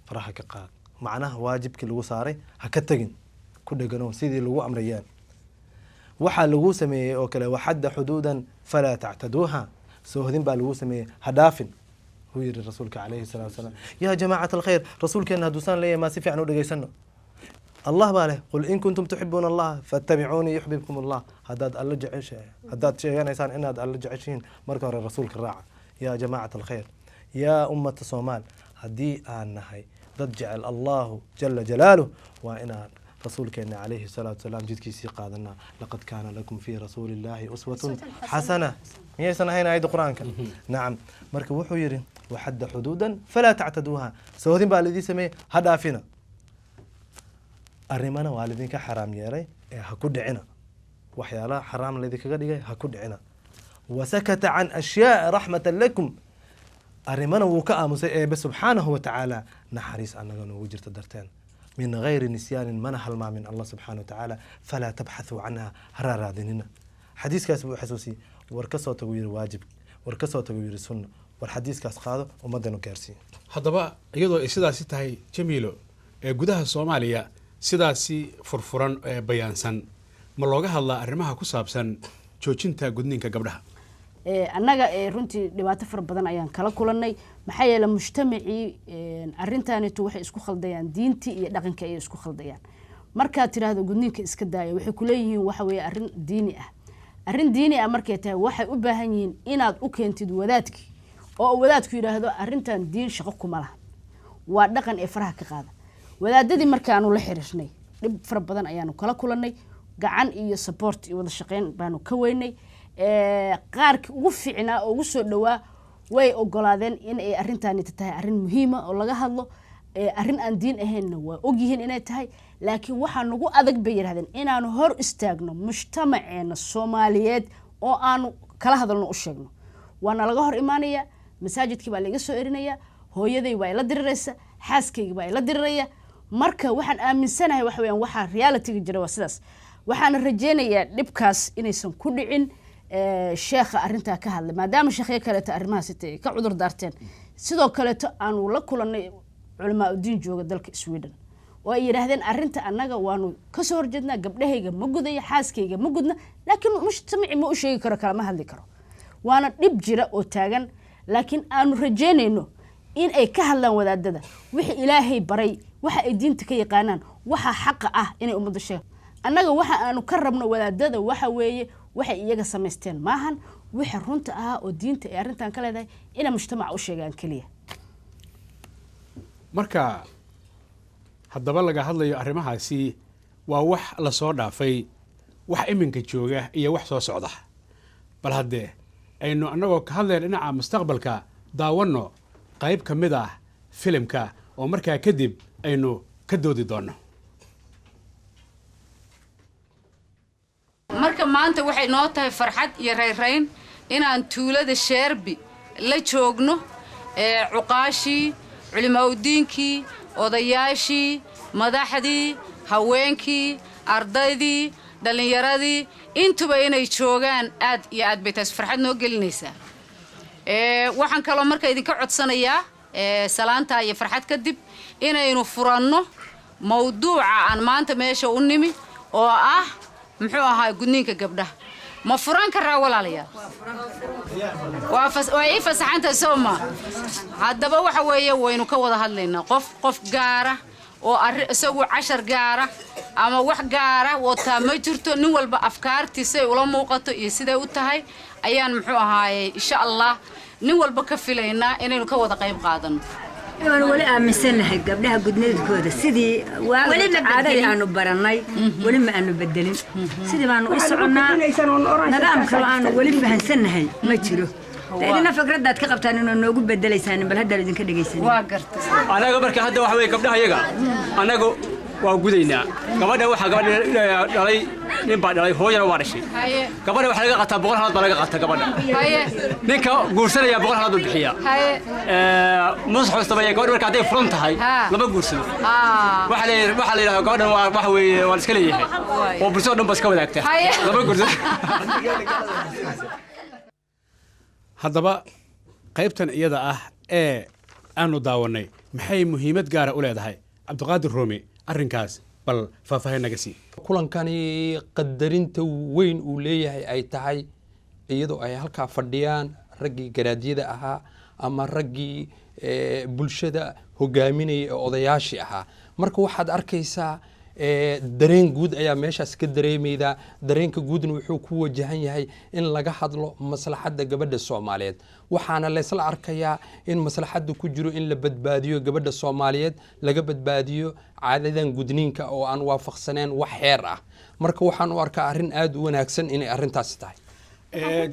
faraha ka qaad. macnaha waajibkii lagu saaray ha ka tagin, ku dheganow sidii lagu amrayeen. waxaa lagu sameeyey oo kale waxadda xuduudan falaa tactaduuha, soohodin baa lagu sameeyey ha dhaafin. هو يري رسولك عليه الصلاة والسلام: يا جماعة الخير، رسولك أنها دوسان لي ما سفع نودي يسنو الله باله، قل إن كنتم تحبون الله فاتبعوني يحببكم الله. هداد ألجع شيء، هداد شيء يعني إنسان إن هذا ألجع شيء مركور الرسول الراعي. يا جماعة الخير، يا أمة الصومال، هدي النهي ضد جعل الله جل جلاله وإن رسولك إن عليه الصلاة والسلام جد كيسي قادنا: لقد كان لكم في رسول الله أسوة حسنة. هي سنة هنا عيد القرآن كان. نعم. مركب وحيرين وحد حدودا فلا تعتدوها. سوودين بالذي سمي هدافنا. الرمانة والدين كحرام يري هكود عنا. وحيالا حرام الذي كقدي هكود عنا. وسكت عن أشياء رحمة لكم. الرمانة وكأ بس سبحانه وتعالى نحريس أننا وجرت الدرتين من غير نسيان منح الماء من الله سبحانه وتعالى فلا تبحثوا عنها هرارا ديننا. حديث كاس حسوسي وركسو تغيير واجب وركسو تغيير السنة والحديث كاس قاده ومدنو كارسي. haddaba iyadoo ay sidaasi tahay Jamiilo ee gudaha Soomaaliya sidaasi furfuran ee bayaansan ma looga hadlaa arrimaha ku saabsan joojinta gudniinka gabdhaha? annaga runtii dhibaato far badan ayaan kala kulanay, maxaa yeelay mujtamacii arrintaanitu waxay isku khaldayaan diintii iyo dhaqanka ay isku khaldayaan. markaad tiraahdo gudniinka iska daaya, waxay ku leeyihiin waxa weeye arrin diini ah. arrin diini ah markay tahay waxay u baahan yihiin inaad u keentid wadaadkii oo wadaadku yiraahdo arrintan diin shaqo kuma laha, waa dhaqan ee faraha ka qaada. wadaadadii markaanu la xiriirnay dhib fara badan ayaanu kala kulanay gacan iyo support iyo wada shaqeyn baanu ka weynay qaarkii ugu fiicnaa oo ugu soo dhowaa way ogolaadeen in ay arrintaani tahay arrin muhiima oo laga hadlo arrin aan diin ahaynna waa ogyihiin inay tahay laakiin waxaa nagu adag bay yidhahdeen inaanu hor istaagno mujtamaceena soomaaliyeed oo aanu kala hadalno u sheegno waana laga hor imaanaya masaajidkii baa laga soo erinaya hooyaday waa ila diriraysa xaaskayga baa ila diriraya marka waxaan aaminsanahay waxa weeyaan waxaa reality jira waa sidaas waxaan rajeynayaa dhibkaas inaysan ku dhicin sheekha arrintaa ka hadlay maadaama sheekhyo kaleeto arrimahaas ka cudur daarteen sidoo kaleeto aanu la kulanay culamaa udiin jooga dalka Sweden oo ay yiraahdeen arrinta annaga waanu ka soo horjeednaa gabdhahayga ma gudaya xaaskayga ma gudna laakiin mujtamaci ma u sheegi karo kala ma hadli karo waana dhib jira oo taagan laakiin aanu rajeynayno in ay ka hadlaan wadaadada wixii ilaahay baray waxa ay diinta ka yaqaanaan waxa xaq ah inay ummadda sheego annaga waxa aanu ka rabno wadaadada waxa weeye waxay iyaga samaysteen maahan wixii runta ah oo diinta ay arrintan ka leedahay inay mujtamaca u sheegaan kaliya marka haddaba laga hadlayo arrimahaasi waa wax la soo dhaafay wax iminka jooga iyo wax soo socda bal haddee aynu annagoo ka hadlayna dhinaca mustaqbalka daawanno qayb ka mid ah filimka oo markaa kadib aynu ka doodi doonno marka maanta waxay noo tahay farxad iyo rayrayn inaan tuulada Sheerbi la joogno cuqaashii culimaudiinkii odayaashii madaxdii haweenkii ardaydii dhalinyaradii intuba inay joogaan aad iyo aad bay taas farxad noo gelinaysaa waxaan kaloo marka idinka codsanayaa salaanta iyo farxad kadib inaynu furanno mawduuca aan maanta meesha u nimi oo ah muxuu ahaa gudniinka gabdhaha ma furan karaa walaalayaal waa ii fasaxanta sooma haddaba waxa weeye waynu ka wada hadlaynaa qof gaara oo isagu cashar gaara ama wax gaara wataa ma jirto nin walba afkaartiisa ay ula muuqato iyo siday u tahay ayaan muxuu ahaaye insha allah nin walba ka filaynaa inaynu ka wada qayb qaadano waan wali aaminsanahay gabdhaha gudniinkooda sidii caadadii aanu barannay weli ma aanu bedelin sidii baanu u soconnaa nidaamka aanu weli fahansannahay ma jiro idina fikradaad ka qabtaan inuu noogu bedelaysaan bal hadda idinka dhageysan waa gartay anaga marka hadda waxa weeye gabdhaha iyaga anaga waa gudaynaa gabadha waxa gabadha dhalay nin baa dhalay hooyana waa dhashay gabadha waxa laga qataa 100 halaad baa laga qataa gabadha ninka guursanaya 100 halaad u bixiya musxustaba gabadha marka haday furan tahay lama guursado waxa la yiraahdo gabadhan waa waxa weeye waa iska leeyahay oo bulshada dhan bas ka wadaagta lama guursado haddaba qaybtan iyada ah ee aanu daawanay maxay muhiimad gaara u leedahay cabdiqaadir Roomi arrinkaas bal faahfaahin naga sii kulankani qadarinta weyn uu leeyahay ay tahay iyadoo ay halkaa fadhiyaan raggii garaadyada ahaa ama raggii bulshada hogaaminaya ee odayaashii ahaa marka waxaad arkaysaa dareen guud ayaa meeshaas ka dareemayda dareenka guudna wuxuu ku wajahan yahay in laga hadlo maslaxadda gabadha Soomaaliyeed waxaana la isla arkayaa in maslaxadda ku jiro in la badbaadiyo gabadha Soomaaliyeed laga badbaadiyo caadadan gudniinka oo aan waafaqsaneen wax xeer ah marka waxaan u arkaa arrin aad u wanaagsan inay arrintaas tahay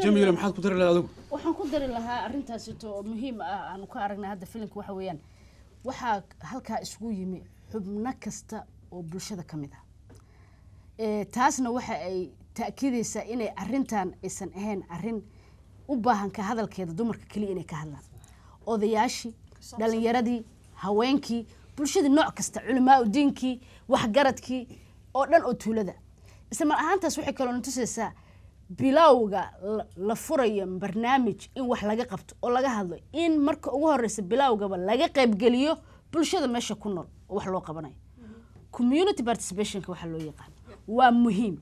Jamiila maxaad ku dari lahayd adigu waxaan ku dari lahaa arrintaas oo muhiim ah aanu ka aragnay hadda filimka waxa weeyaan waxa halka isugu yimi xubno kasta oo bulshada kamid ah taasna waxa ay taakiidaysaa inay arrintan aysan ahayn arrin u baahan ka hadalkeeda dumarka kaliya inay ka hadlaan odayaashii dhalinyaradii haweenkii bulshada nooc kasta culamaa u diinkii waxgaradkii oo dhan oo tuulada isla mar ahaantaas waxay kaloo tusaysaa bilowga la furayo barnaamij in wax laga qabto oo laga hadlo in marka ugu horeysa bilowgaba laga qayb geliyo bulshada meesha ku nool oo wax loo qabanayo community participation waxa loo yaqaan waa muhiim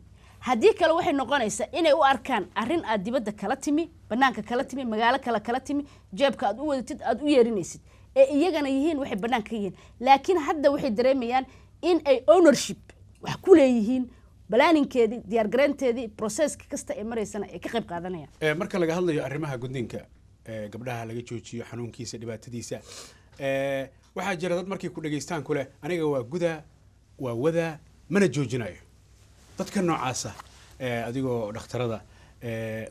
haddii kale waxay noqonaysaa inay u arkaan arrin aad dibadda kala timi banaanka kala timi magaalo kala timi jeebka aad u wadatid aad u yeerinaysid ee iyagana yihiin waxay banaanka ka yihiin laakiin hadda waxay dareemayaan in ay ownership wax ku leeyihiin balaaninkeedii diyaargareynteedii processka kasta ee maraysana ay ka qayb qaadanayaan marka laga hadlayo arrimaha gudniinka gabdhaha laga joojiyo xanuunkiisa dhibaatadiisa waxaa jira dad markay ku dhageystaan kule aniga waa guda waa wada mana joojinayo dadka noocaasa adigoo dhakhtarada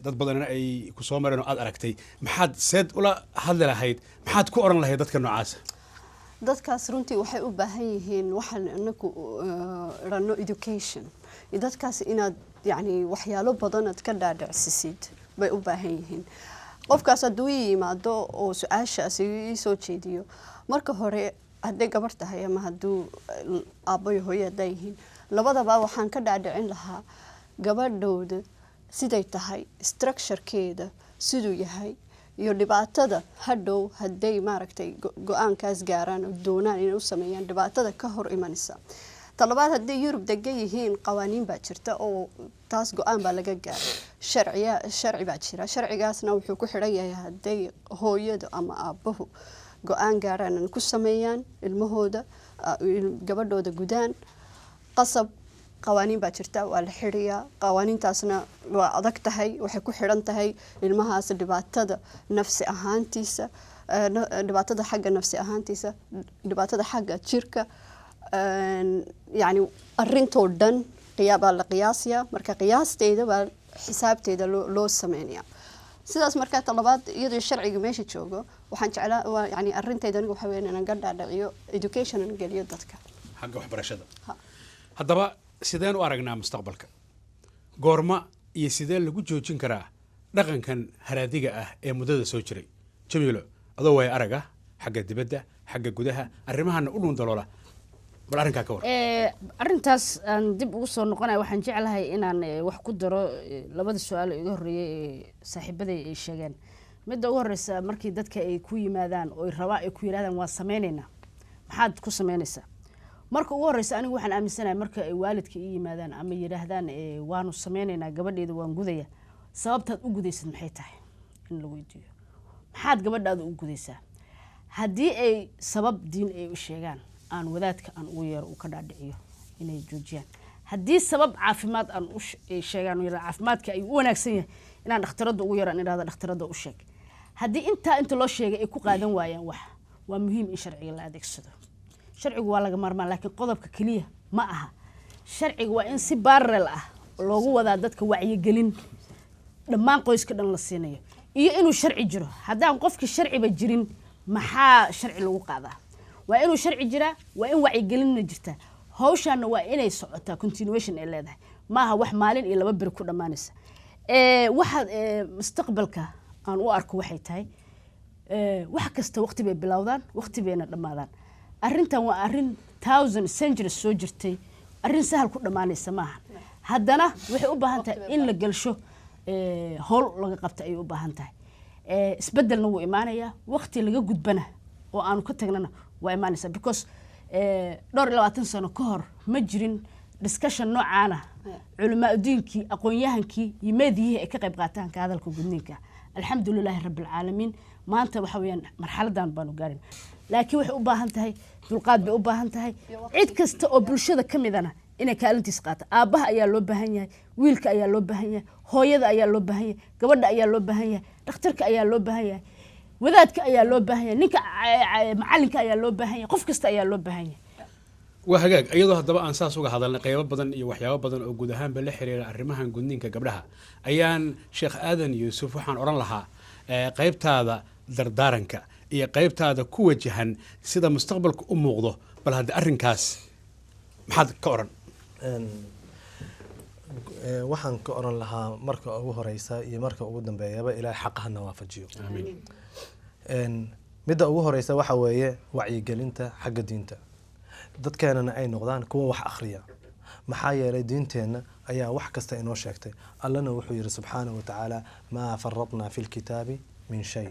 dad badanna ay ku soo mareen oo aad aragtay maxaad seed ula hadli lahayd maxaad ku oran lahayd dadka noocaasa dadkaas runtii waxay u baahan yihiin waxaan anagu rano education dadkaas inaad yani waxyaalo badan aad ka dhaadhicsisid bay u baahan yihiin qofkaas hadduu yimaado oo su-aashaasi soo jeediyo marka hore hadday gabar tahay ama hadduu aabbo iyo hooyo hadday yihiin labadaba waxaan ka dhaadhicin lahaa gabadhooda siday tahay structurekeeda siduu yahay iyo dhibaatada hadhow hadday maaragtay go-aankaas gaaraan oo doonaan inay u sameeyaan dhibaatada ka hor imanaysa talabaad hadday Yurub degan yihiin qawaaniin baa jirta oo taas go-aan baa laga gaaray sharci baa jira sharcigaasna wuxuu ku xidhan yahay hadday hooyada ama aabbahu go-aan gaaraan ku sameeyaan ilmahooda gabadhooda gudaan qasab qawaaniin baa jirta waa la xiriyaa qawaaniintaasna waa adag tahay waxay ku xidhan tahay ilmahaas dhibaatada nafsi ahaantiisa dhibaatada xagga nafsi ahaantiisa dhibaatada xagga jirka yani arintoo dhan baa la qiyaasaya marka qiyaasteeda baa xisaabteeda loo sameynaya sidaas markaa talabaad iyadoo sharciga meesha joogo waxaan jeclaa yani arintayda anigu waxa weeyaan inaan ka dhaadhiciyo education aan geliyo dadka xagga waxbarashada haddaba sideen u aragnaa mustaqbalka goorma iyo sidee lagu joojin karaa dhaqankan haraadiga ah ee muddada soo jiray jamiilo adoo way araga xagga dibadda xagga gudaha arrimahana u dhuun daloola bal arrinkaa ka war arrintaas aan dib ugu soo noqonaya waxaan jeclahay inaan wax ku daro labada su-aal iga horreeyay ee saaxiibaday ay sheegeen midda ugu horreysa markii dadka ay ku yimaadaan oo rabaa ay ku yidhahdaan waa sameynaynaa maxaad ku samaynaysaa marka ugu horreysa anigu waxaan aaminsanahay marka ay waalidka ii yimaadaan ama yidhaahdaan waanu sameynaynaa gabadheeda waan gudaya sababtaad u gudaysid maxay tahay in la weydiiyo maxaad gabadhaada u gudaysaa haddii ay sabab diin ay u sheegaan aan wadaadka aan ugu yeero uu ka dhaadhiciyo inay joojiyaan haddii sabab caafimaad aan u sheegaan caafimaadka ay u wanaagsan yahay inaan dhakhtarada ugu yeero aan idhahdo dhakhtarada u sheeg haddii inta loo sheegay ay ku qaadan waayaan wax waa muhiim in sharciga la adeegsado sharcigu waa laga maarmaan laakiin qodobka keliya ma aha sharciga waa in si baarrel ah loogu wadaa dadka wacyigelin dhammaan qoyska dhan la siinayo iyo inuu sharci jiro haddaan qofkii sharciba jirin maxaa sharci lagu qaadaa waa inuu sharci jiraa waa in wacyigelinna jirtaa hawshaana waa inay socotaa continuation ay leedahay maaha wax maalin iyo 2 beri ku dhammaanaysa waxaad mustaqbalka aan u arko waxay tahay wax kasta waqti bay bilowdaan waqti bayna dhammaadaan arrintan waa arrin 1000 centuries soo jirtay arrin sahal ku dhammaanaysa maaha haddana waxay u baahan tahay in la gelsho howl laga qabta ayay u baahan tahay isbedelna wuu imaanayaa waqti laga gudbana oo aanu ka tagnana waa imaanaysaa because 22 sano ka hor ma jirin discussion noocaana culamaa diinkii aqoon-yahankii iyo meediyihii ay ka qayb qaataan ka hadalka gudniinka alxamdulilaahi rabbil caalamiin maanta waxa weeyaan marxaladan baanu gaarin laakiin waxay u baahan tahay dulqaad bay u baahan tahay cid kasta oo bulshada ka midana inay kaalintiis qaato aabbaha ayaa loo baahan yahay wiilka ayaa loo baahan yahay hooyada ayaa loo baahan yahay gabadha ayaa loo baahan yahay dhakhtarka ayaa loo baahan yahay wadaadka ayaa loo baahan yahay ninka macalinka ayaa loo baahan yahay qof kasta ayaa loo baahan yahay waa hagaag iyadoo haddaba aan saas uga hadalnay qaybo badan iyo waxyaabo badan oo guud ahaanba la xiriira arrimahan gudniinka gabdhaha ayaan sheekh aadan yuusuf waxaan odhan lahaa qaybtaada dardaaranka iyo qaybtaada ku wajahan sida mustaqbalka u muuqdo bal hadda arrinkaas maxaad ka odhan waxaan ka oran lahaa marka ugu horeysa iyo marka ugu dambeeyaba ilaahay xaqahana waafajiyo midda ugu horeysa waxa weeye wacyigelinta xagga diinta dadkeenana ay noqdaan kuwa wax akhriya maxaa yeelay diinteenna ayaa wax kasta inoo sheegtay allana wuxuu yidhi subxaanahu watacaala maa faradnaa fi lkitaabi min shay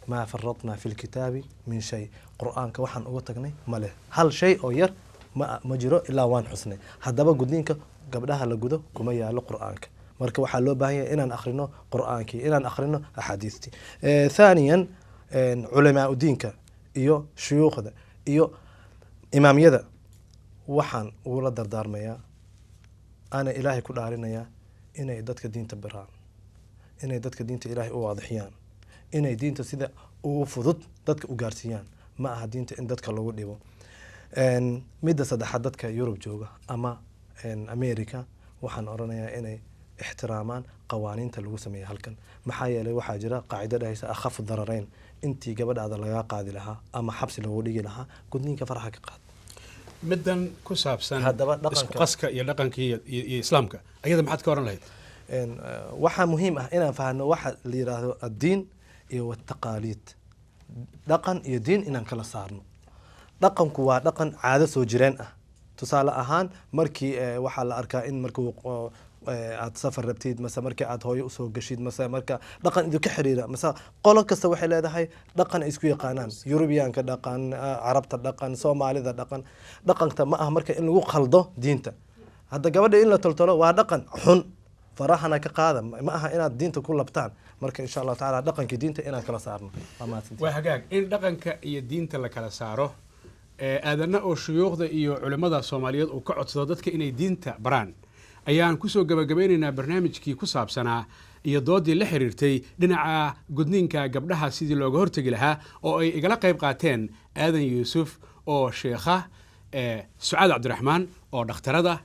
maa faradnaa fi lkitaabi min shay qur-aanka waxaan uga tagnay ma leh hal shay oo yar ma jiro ilaa waan xusnay haddaba gudniinka gabdhaha la gudo kuma yaalo qur-aanka marka waxaa loo baahan yahay inaan akhrino qur-aankii inaan akhrino axaadiistii thaniyan culamaa diinka iyo shuyuukhda iyo imaamyada waxaan ugula dardaarmayaa ana ilaahay ku dhaarinayaa inay dadka diinta baraan inay dadka diinta ilaahay u waadixiyaan inay diinta sida ugu fudud dadka u gaarsiiyaan ma aha diinta in dadka lagu dhibo midda saddexaad dadka Yurub jooga ama America waxaan oranayaa inay ixtiraamaan qawaaniinta lagu sameeyo halkan maxaa yeelay waxaa jira qaacido dhahaysa akhaf dararayn intii gabadhaada laga qaadi lahaa ama xabsi lagu dhigi lahaa gudniinka faraha ka qaad middan ku saabsan isku qaska iyo dhaqanka iyo islaamka ayada maxaad ka oran lahayd waxaa muhiim ah inaan fahanno waxa la yiraahdo addiin iyo taqaaliid dhaqan iyo diin inaan kala saarno dhaqanku waa dhaqan caado soo jireen ah tusaale ahaan markii waxaa la arkaa in markuu aad safar rabtid mase markii aad hooyo usoo gashid mase marka dhaqan idinka xiriira mase qolo kasta waxay leedahay dhaqan ay isku yaqaanaan yurubiyaanka dhaqan carabta dhaqan soomaalida dhaqan dhaqanka ma aha marka in lagu khaldo diinta hadda gabadha in la toltolo waa dhaqan xun farahana ka qaada ma aha inaad diinta ku labtaan marka insha Allah taala dhaqanka diinta inaan kala saarno waa hagaag in dhaqanka iyo diinta la kala saaro aadana oo shuyuukhda iyo culimada Soomaaliyeed oo ka codsado dadka inay diinta baraan ayaan ku soo gabagabeynaynaa barnaamijkii ku saabsanaa iyo doodii la xiriirtay dhinaca gudniinka gabdhaha sidii looga hortagi lahaa oo ay igala qayb qaateen aadan yuusuf oo sheekha Sucaad Cabdiraxmaan oo dhakhtarada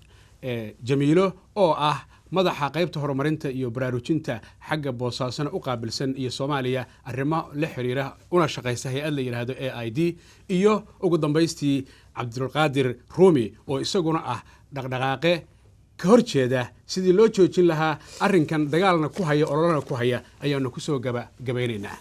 Jamiilo oo ah madaxa qaybta horumarinta iyo baraarujinta xagga boosaasana u qaabilsan iyo Soomaaliya arrimo la xiriira una shaqeysa hay'ad la yiraahdo AID iyo ugu dambeystii Cabdulqaadir Rumi oo isaguna ah dhaqdhaqaaqe ka horjeeda sidii loo joojin lahaa arrinkan dagaalna ku haya ololana ku haya ayaanu ku soo gabagabeynaynaa